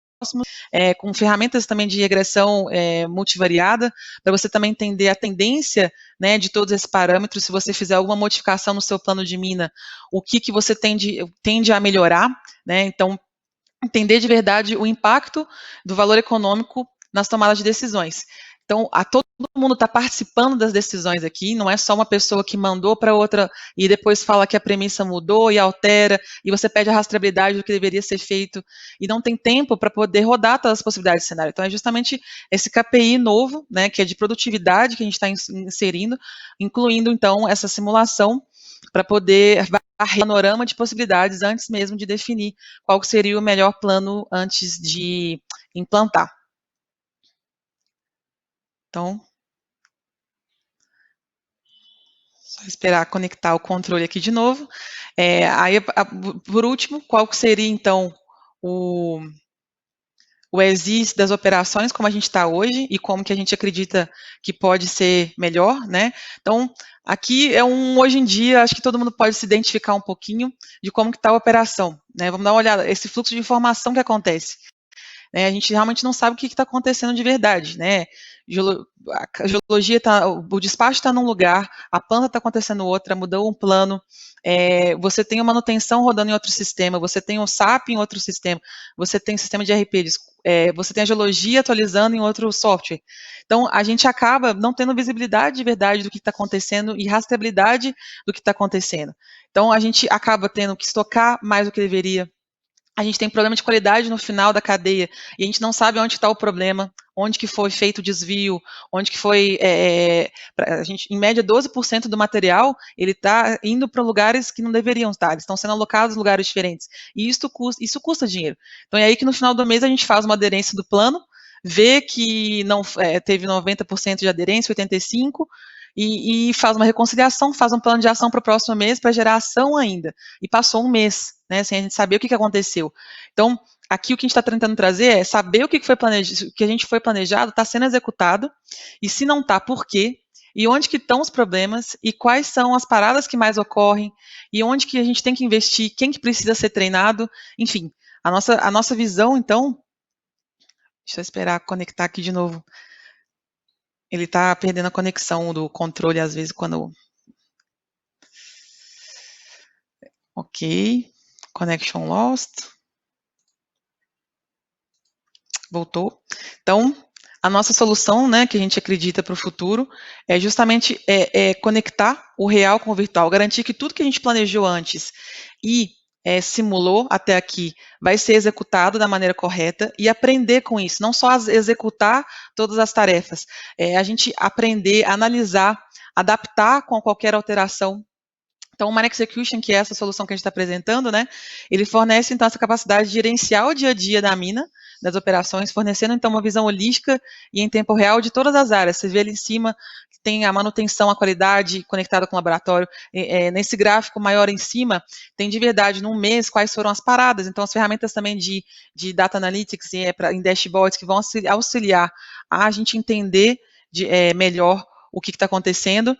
com ferramentas também de regressão multivariada, para você também entender a tendência, né, de todos esses parâmetros. Se você fizer alguma modificação no seu plano de mina, o que você tende a melhorar, né? Então, entender de verdade o impacto do valor econômico nas tomadas de decisões. Então, todo mundo está participando das decisões aqui, não é só uma pessoa que mandou para outra e depois fala que a premissa mudou e altera, e você pede a rastreabilidade do que deveria ser feito, e não tem tempo para poder rodar todas as possibilidades de cenário. Então, é justamente esse KPI novo, né, que é de produtividade, que a gente está inserindo, incluindo, então, essa simulação para poder varrer o panorama de possibilidades antes mesmo de definir qual seria o melhor plano antes de implantar. Então, só esperar conectar o controle aqui de novo. Aí, por último, qual seria, então, o ESIS das operações, como a gente está hoje, e como que a gente acredita que pode ser melhor, né? Então, aqui é hoje em dia, acho que todo mundo pode se identificar um pouquinho de como que está a operação, né? Vamos dar uma olhada, esse fluxo de informação que acontece. A gente realmente não sabe o que está acontecendo de verdade, né? A geologia o despacho está num lugar, a planta está acontecendo outra, mudou um plano, você tem a manutenção rodando em outro sistema, você tem o SAP em outro sistema, você tem o sistema de RP, você tem a geologia atualizando em outro software. Então, a gente acaba não tendo visibilidade de verdade do que está acontecendo e rastreabilidade do que está acontecendo. Então, a gente acaba tendo que estocar mais do que deveria. A gente tem problema de qualidade no final da cadeia e a gente não sabe onde está o problema, onde que foi feito o desvio, onde que foi, a gente, em média, 12% do material, ele está indo para lugares que não deveriam estar, eles estão sendo alocados em lugares diferentes, e isso custa dinheiro. Então, é aí que no final do mês a gente faz uma aderência do plano, vê que não teve 90% de aderência, 85%, e faz uma reconciliação, faz um plano de ação para o próximo mês para gerar ação ainda. E passou um mês, né, sem a gente saber o que aconteceu. Então, aqui o que a gente está tentando trazer é saber o que foi planejado, o que a gente foi planejado está sendo executado, e se não está, por quê? E onde que estão os problemas, e quais são as paradas que mais ocorrem, e onde que a gente tem que investir, quem que precisa ser treinado, enfim. A nossa visão, então, deixa eu esperar conectar aqui de novo. Ele está perdendo a conexão do controle, às vezes, quando... Ok. Connection lost. Voltou. Então, a nossa solução, né, que a gente acredita para o futuro, é justamente conectar o real com o virtual, garantir que tudo que a gente planejou antes e simulou até aqui vai ser executado da maneira correta e aprender com isso, não só executar todas as tarefas, a gente aprender, analisar, adaptar com qualquer alteração. Então, o Mine Execution, que é essa solução que a gente está apresentando, né, ele fornece, então, essa capacidade de gerenciar o dia a dia da mina, das operações, fornecendo, então, uma visão holística e em tempo real de todas as áreas. Você vê ali em cima que tem a manutenção, a qualidade conectada com o laboratório. Nesse gráfico maior em cima, tem de verdade, num mês, quais foram as paradas. Então, as ferramentas também de Data Analytics em dashboards que vão auxiliar a gente entender melhor o que está acontecendo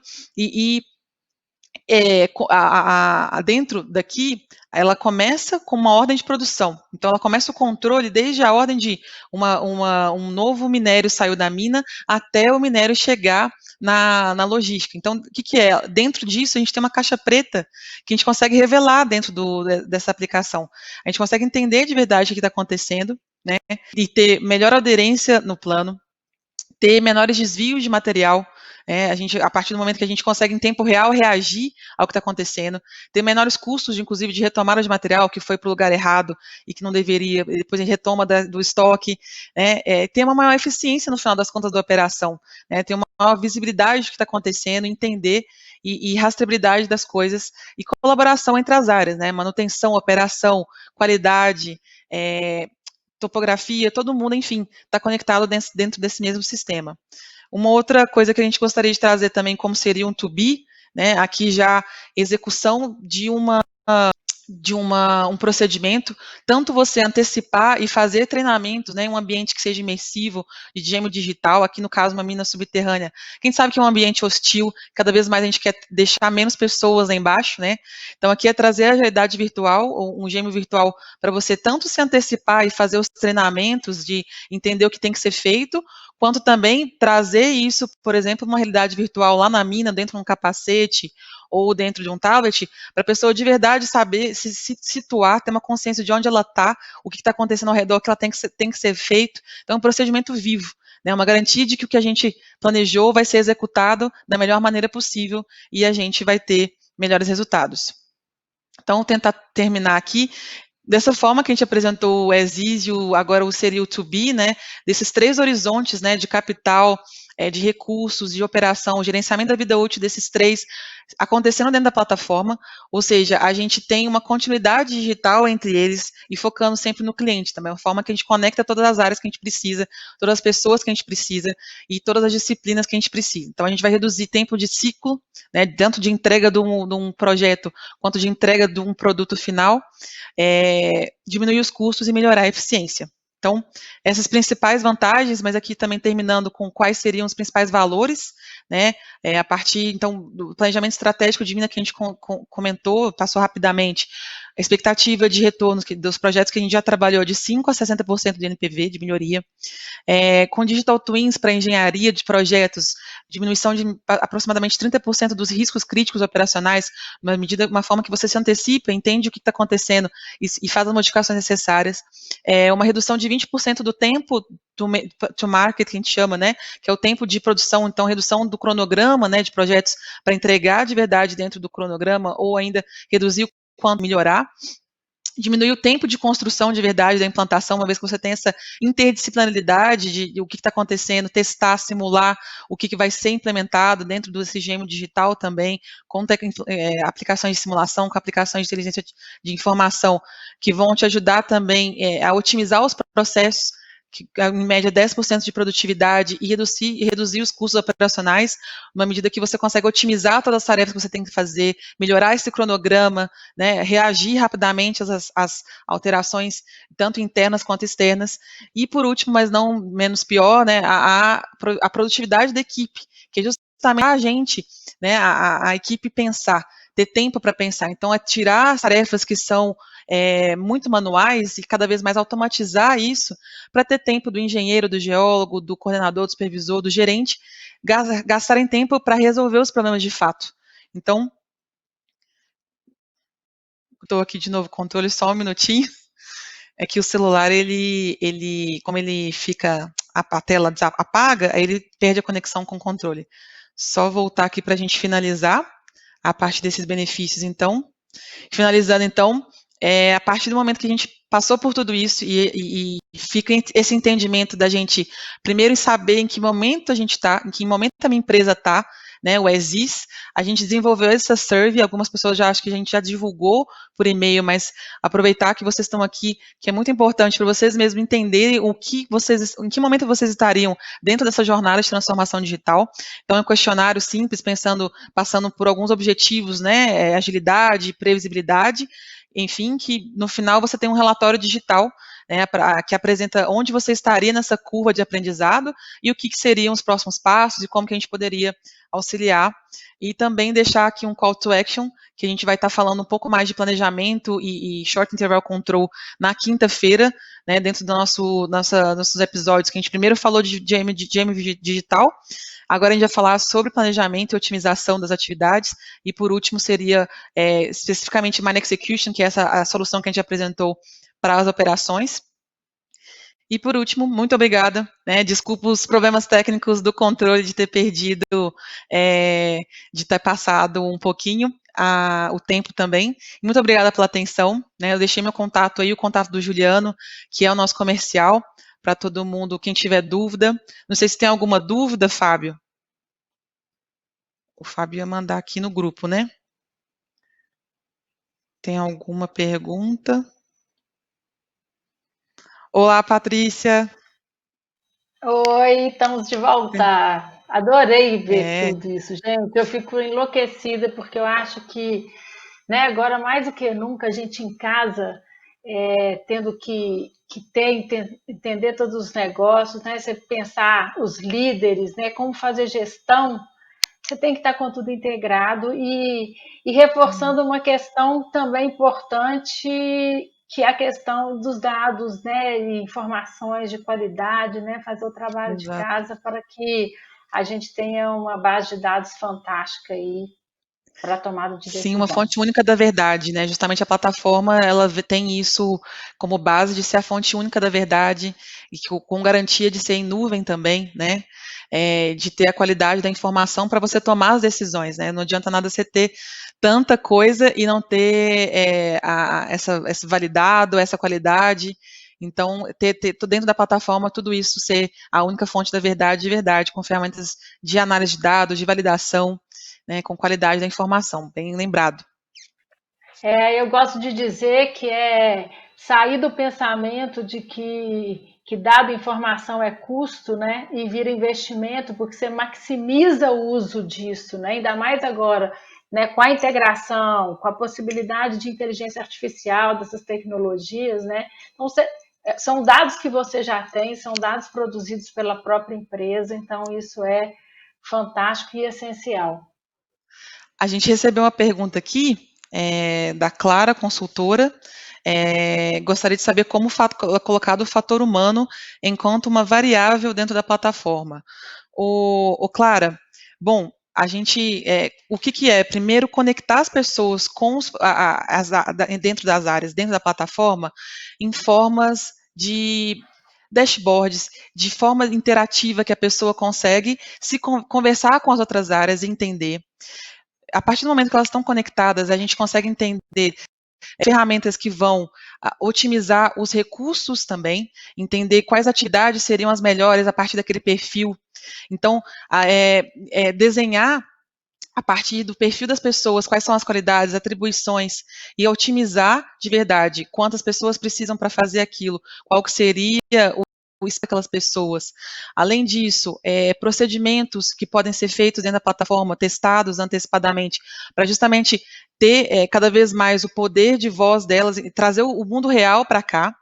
dentro daqui, ela começa com uma ordem de produção. Então, ela começa o controle desde a ordem de um novo minério saiu da mina até o minério chegar na logística. Então, o que é? Dentro disso, a gente tem uma caixa preta que a gente consegue revelar dentro dessa aplicação. A gente consegue entender de verdade o que está acontecendo, né? E ter melhor aderência no plano, ter menores desvios de material. A partir do momento que a gente consegue em tempo real reagir ao que está acontecendo, ter menores custos, inclusive, de retomada de material que foi para o lugar errado e que não deveria, depois a gente retoma do estoque, ter uma maior eficiência no final das contas da operação, ter uma maior visibilidade do que está acontecendo, entender e rastreabilidade das coisas e colaboração entre as áreas, manutenção, operação, qualidade, topografia, todo mundo, enfim, está conectado dentro desse mesmo sistema. Uma outra coisa que a gente gostaria de trazer também, como seria um to be, aqui já execução de um procedimento, tanto você antecipar e fazer treinamentos, em um ambiente que seja imersivo, de gêmeo digital, aqui no caso uma mina subterrânea, quem sabe que é um ambiente hostil, cada vez mais a gente quer deixar menos pessoas lá embaixo, então aqui é trazer a realidade virtual, ou um gêmeo virtual, para você tanto se antecipar e fazer os treinamentos de entender o que tem que ser feito, quanto também trazer isso, por exemplo, uma realidade virtual lá na mina, dentro de um capacete, ou dentro de um tablet, para a pessoa de verdade saber se situar, ter uma consciência de onde ela está, o que está acontecendo ao redor, que ela tem que ser feito. Então, é um procedimento vivo, né, uma garantia de que o que a gente planejou vai ser executado da melhor maneira possível e a gente vai ter melhores resultados. Então, tentar terminar aqui. Dessa forma que a gente apresentou o as-is e agora seria o to-be, né, desses 3 horizontes, né, de capital, de recursos, de operação, o gerenciamento da vida útil desses 3 acontecendo dentro da plataforma, ou seja, a gente tem uma continuidade digital entre eles e focando sempre no cliente, da mesma forma que a gente conecta todas as áreas que a gente precisa, todas as pessoas que a gente precisa e todas as disciplinas que a gente precisa. Então, a gente vai reduzir tempo de ciclo, né, tanto de entrega de um projeto, quanto de entrega de um produto final, diminuir os custos e melhorar a eficiência. Então, essas principais vantagens, mas aqui também terminando com quais seriam os principais valores, né, a partir, então, do planejamento estratégico de mina que a gente comentou, passou rapidamente, a expectativa de retorno dos projetos que a gente já trabalhou de 5% a 60% de NPV, de melhoria, com Digital Twins para engenharia de projetos, diminuição de aproximadamente 30% dos riscos críticos operacionais, uma forma que você se antecipa, entende o que está acontecendo e faz as modificações necessárias, uma redução de 20% do tempo to market, que a gente chama, né, que é o tempo de produção, então redução do cronograma, né, de projetos para entregar de verdade dentro do cronograma, ou ainda reduzir o quanto melhorar, diminuir o tempo de construção de verdade da implantação, uma vez que você tem essa interdisciplinaridade de o que está acontecendo, testar, simular o que vai ser implementado dentro do CGM digital também, com aplicações de simulação, com aplicações de inteligência de informação, que vão te ajudar também a otimizar os processos, em média 10% de produtividade e reduzir os custos operacionais, uma medida que você consegue otimizar todas as tarefas que você tem que fazer, melhorar esse cronograma, né, reagir rapidamente às alterações, tanto internas quanto externas, e por último, mas não menos pior, né, a produtividade da equipe, que é justamente a gente, né, a equipe pensar, ter tempo para pensar, então é tirar as tarefas que são muito manuais e cada vez mais automatizar isso para ter tempo do engenheiro, do geólogo, do coordenador, do supervisor, do gerente, gastarem tempo para resolver os problemas de fato. Então, estou aqui de novo, controle, só um minutinho. É que o celular, como ele fica, a tela apaga, aí ele perde a conexão com o controle. Só voltar aqui para a gente finalizar a parte desses benefícios, então. Finalizando, então, a partir do momento que a gente passou por tudo isso e fica esse entendimento da gente, primeiro, saber em que momento a gente está, em que momento a minha empresa está, né, o as-is, a gente desenvolveu essa survey, algumas pessoas já acham que a gente já divulgou por e-mail, mas aproveitar que vocês estão aqui, que é muito importante para vocês mesmos entenderem em que momento vocês estariam dentro dessa jornada de transformação digital. Então, é um questionário simples, passando por alguns objetivos, né, agilidade, previsibilidade, enfim, que no final você tem um relatório digital, né, que apresenta onde você estaria nessa curva de aprendizado e o que seriam os próximos passos e como que a gente poderia auxiliar, e também deixar aqui um call to action, que a gente vai estar falando um pouco mais de planejamento e short interval control na quinta-feira, né, dentro do nossos episódios, que a gente primeiro falou de GM digital, agora a gente vai falar sobre planejamento e otimização das atividades, e por último seria especificamente Mine Execution, que é a solução que a gente apresentou para as operações. E por último, muito obrigada, né, desculpa os problemas técnicos do controle de ter perdido, de ter passado um pouquinho o tempo também. Muito obrigada pela atenção, né, eu deixei meu contato aí, o contato do Juliano, que é o nosso comercial, para todo mundo, quem tiver dúvida. Não sei se tem alguma dúvida, Fábio. O Fábio ia mandar aqui no grupo, né? Tem alguma pergunta? Olá, Patrícia. Oi, estamos de volta. Adorei ver É, tudo isso, gente. Eu fico enlouquecida porque eu acho que, né, agora mais do que nunca, a gente em casa, tendo que entender todos os negócios, né? Você pensar os líderes, né? Como fazer gestão, você tem que estar com tudo integrado e reforçando uma questão também importante, que é a questão dos dados, né, e informações de qualidade, né, fazer o trabalho de exato. casa para que a gente tenha uma base de dados fantástica aí. para a tomada de Sim, uma decisão. fonte única da verdade, né? Justamente a plataforma, ela tem isso como base de ser a fonte única da verdade e com garantia de ser em nuvem também, né? De ter a qualidade da informação para você tomar as decisões, né? Não adianta nada você ter tanta coisa e não ter essa validado, essa qualidade. Então, ter dentro da plataforma tudo isso ser a única fonte da verdade de verdade, com ferramentas de análise de dados, de validação, né, com qualidade da informação, bem lembrado. Eu gosto de dizer que é sair do pensamento de que dado informação é custo, né, e vira investimento, porque você maximiza o uso disso, né, ainda mais agora, né, com a integração, com a possibilidade de inteligência artificial dessas tecnologias, né, então são dados que você já tem, são dados produzidos pela própria empresa, então isso é fantástico e essencial. A gente recebeu uma pergunta aqui da Clara, consultora. Gostaria de saber como colocado o fator humano enquanto uma variável dentro da plataforma. Clara, bom, a gente, o que é? Primeiro, conectar as pessoas com dentro das áreas, dentro da plataforma, em formas de dashboards, de forma interativa que a pessoa consegue se conversar com as outras áreas e entender. A partir do momento que elas estão conectadas, a gente consegue entender ferramentas que vão otimizar os recursos também, entender quais atividades seriam as melhores a partir daquele perfil. Então, desenhar a partir do perfil das pessoas, quais são as qualidades, atribuições, e otimizar de verdade quantas pessoas precisam para fazer aquilo, qual que seria aquelas pessoas. Além disso, procedimentos que podem ser feitos dentro da plataforma, testados antecipadamente, para justamente ter cada vez mais o poder de voz delas e trazer o mundo real para cá,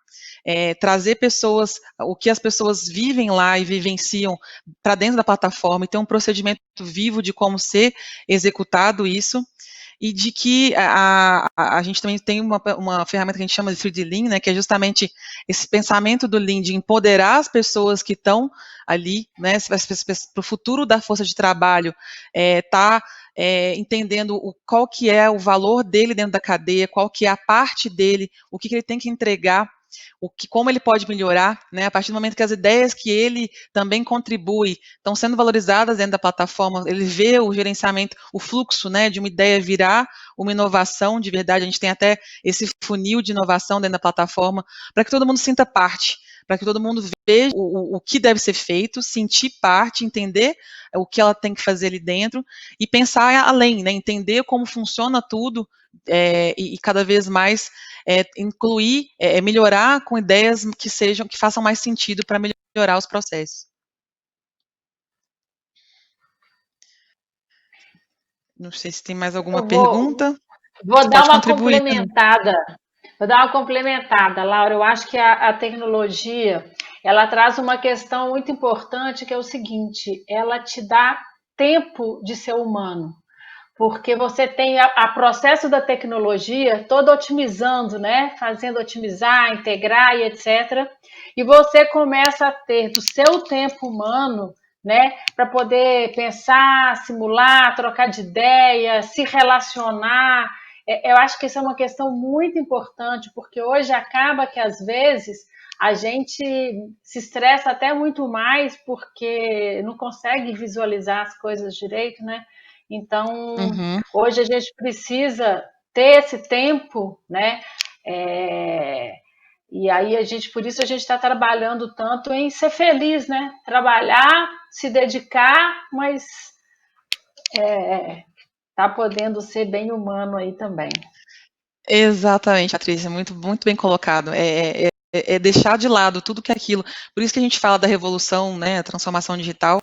trazer pessoas, o que as pessoas vivem lá e vivenciam para dentro da plataforma e ter um procedimento vivo de como ser executado isso, e de que a gente também tem uma ferramenta que a gente chama de 3D Lean, né, que é justamente esse pensamento do Lean de empoderar as pessoas que estão ali, né, para o futuro da força de trabalho, entendendo qual que é o valor dele dentro da cadeia, qual que é a parte dele, o que ele tem que entregar, como ele pode melhorar, né, a partir do momento que as ideias que ele também contribui estão sendo valorizadas dentro da plataforma, ele vê o gerenciamento, o fluxo, né, de uma ideia virar uma inovação de verdade, a gente tem até esse funil de inovação dentro da plataforma, para que todo mundo sinta parte, para que todo mundo veja o que deve ser feito, sentir parte, entender o que ela tem que fazer ali dentro, e pensar além, né, entender como funciona tudo, e cada vez mais incluir, melhorar com ideias que façam mais sentido para melhorar os processos. Não sei se tem mais alguma Eu vou, pergunta. vou Você dar pode uma contribuir também. complementada. Vou dar uma complementada, Laura. Eu acho que a tecnologia ela traz uma questão muito importante que é o seguinte: ela te dá tempo de ser humano, porque você tem a processo da tecnologia todo otimizando, né? Fazendo otimizar, integrar e etc. E você começa a ter do seu tempo humano, né? Para poder pensar, simular, trocar de ideia, se relacionar. Eu acho que isso é uma questão muito importante, porque hoje acaba que às vezes a gente se estressa até muito mais porque não consegue visualizar as coisas direito, né? Então, hoje a gente precisa ter esse tempo, né? E aí por isso a gente está trabalhando tanto em ser feliz, né? Trabalhar, se dedicar, mas tá podendo ser bem humano aí também. Exatamente, Patrícia, muito, muito bem colocado. Deixar de lado tudo que é aquilo. Por isso que a gente fala da revolução, né, a transformação digital,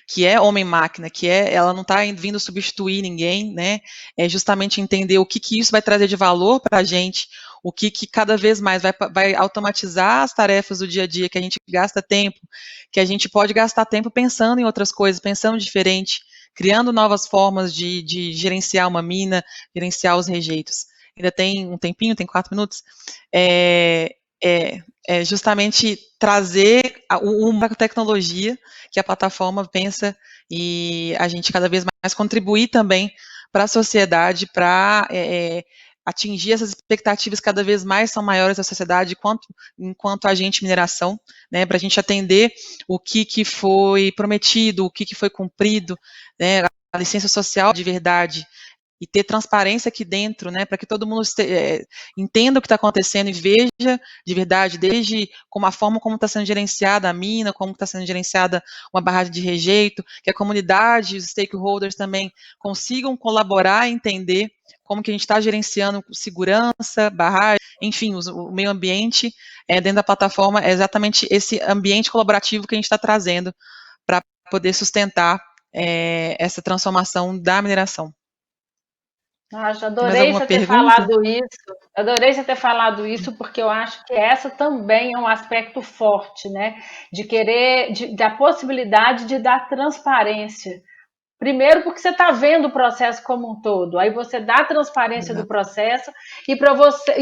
que é homem-máquina, ela não está vindo substituir ninguém, né? É justamente entender o que isso vai trazer de valor para a gente, o que cada vez mais vai automatizar as tarefas do dia a dia, que a gente gasta tempo, que a gente pode gastar tempo pensando em outras coisas, pensando diferente, criando novas formas de gerenciar uma mina, gerenciar os rejeitos. Ainda tem um tempinho, tem 4 minutos, justamente trazer uma tecnologia que a plataforma pensa e a gente cada vez mais contribuir também para a sociedade, para atingir essas expectativas cada vez mais são maiores da sociedade enquanto agente de mineração, né, para a gente atender o que foi prometido, o que foi cumprido, né, a licença social de verdade, e ter transparência aqui dentro, né, para que todo mundo entenda o que está acontecendo e veja de verdade, desde como a forma como está sendo gerenciada a mina, como está sendo gerenciada uma barragem de rejeito, que a comunidade, os stakeholders também consigam colaborar e entender como que a gente está gerenciando segurança, barragem, enfim, o meio ambiente dentro da plataforma, é exatamente esse ambiente colaborativo que a gente está trazendo para poder sustentar essa transformação da mineração. Nossa, Tem mais adorei alguma você ter pergunta? falado isso. Adorei você ter falado isso, porque eu acho que essa também é um aspecto forte, né? De querer, da possibilidade de dar transparência. Primeiro, porque você está vendo o processo como um todo, aí você dá a transparência do Exato. processo e para você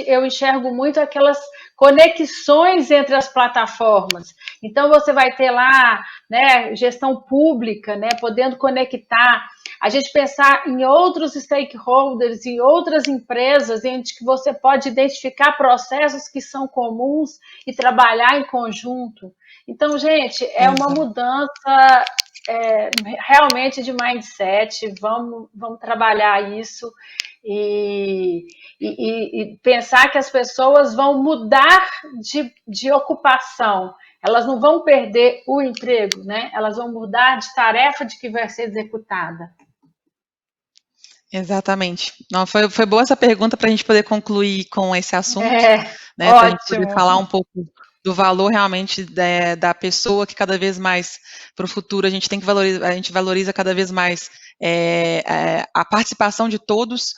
eu enxergo muito aquelas conexões entre as plataformas. Então você vai ter lá, né, gestão pública, né, podendo conectar, a gente pensar em outros stakeholders, em outras empresas, em que você pode identificar processos que são comuns e trabalhar em conjunto. Então, gente, é uma Exato. mudança realmente de mindset, vamos trabalhar isso e pensar que as pessoas vão mudar de ocupação, elas não vão perder o emprego, né? Elas vão mudar de tarefa de que vai ser executada. Exatamente. Não, foi boa essa pergunta para a gente poder concluir com esse assunto, né? Para a gente poder Ótimo. falar um pouco do valor realmente da pessoa, que cada vez mais para o futuro a gente tem que valorizar, a gente valoriza cada vez mais a participação de todos,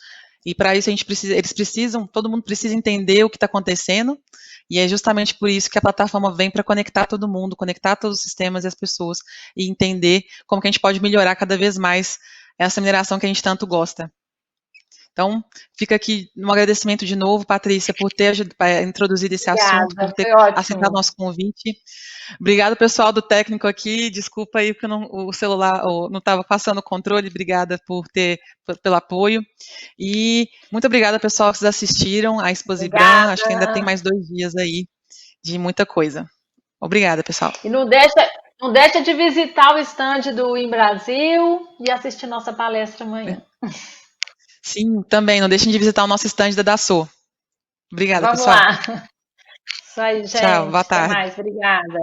e para isso todo mundo precisa entender o que está acontecendo, e é justamente por isso que a plataforma vem para conectar todo mundo, conectar todos os sistemas e as pessoas, e entender como que a gente pode melhorar cada vez mais essa mineração que a gente tanto gosta. Então, fica aqui um agradecimento de novo, Patrícia, por ter introduzido esse assunto, por ter Foi ótimo. aceitado nosso convite. Obrigada, pessoal do técnico aqui. Desculpa aí que o celular não estava passando o controle. Obrigada pelo apoio. E muito obrigada, pessoal, que vocês assistiram a Expo Zibram. Acho que ainda tem mais 2 dias aí de muita coisa. Obrigada, pessoal. E não deixa de visitar o stand do Em Brasil e assistir nossa palestra amanhã. Sim, também. Não deixem de visitar o nosso stand da Dassault. Obrigada, Vamos pessoal. lá. Isso aí, Tchau, gente. boa Até tarde. mais. Obrigada.